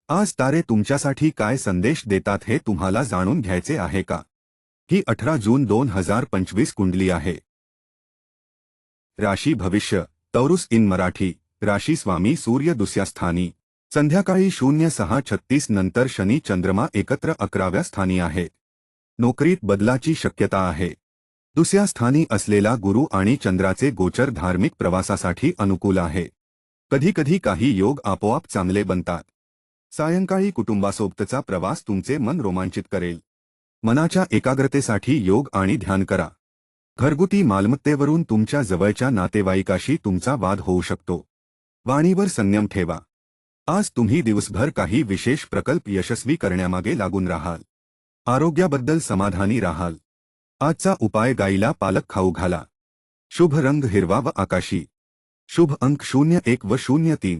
आज तारे तुमच्यासाठी काय संदेश देतात हे तुम्हाला जाणून घ्यायचे आहे का? ही 18 जून 2025 कुंडली आहे. राशी भविष्य तौरुस इन मराठी. राशी स्वामी सूर्य दुसऱ्या स्थानी. संध्याकाळी 06:36 नंतर शनी चंद्रमा एकत्र 11व्या स्थानी आहे. नोकरीत बदलाची शक्यता आहे. दुसऱ्या स्थानी असलेला गुरु आणि चंद्राचे गोचर धार्मिक प्रवासासाठी अनुकूल आहे. कधीकधी काही योग आपोआप चांगले बनतात. सायंकाळी कुटुंबासोबतचा प्रवास तुमचे मन रोमांचित करेल. मनाच्या एकाग्रतेसाठी योग आणि ध्यान करा. घरगुती मालमत्तेवरून तुमच्या जवळच्या नातेवाईकाशी तुमचा वाद होऊ शकतो. वाणीवर संयम ठेवा. आज तुम्ही दिवसभर काही विशेष प्रकल्प यशस्वी करण्यामागे लागून राहाल. आरोग्याबद्दल समाधानी राहाल. आजचा उपाय गाईला पालक खाऊ घाला. शुभ रंग हिरवा व आकाशी. शुभ अंक 01 व 03.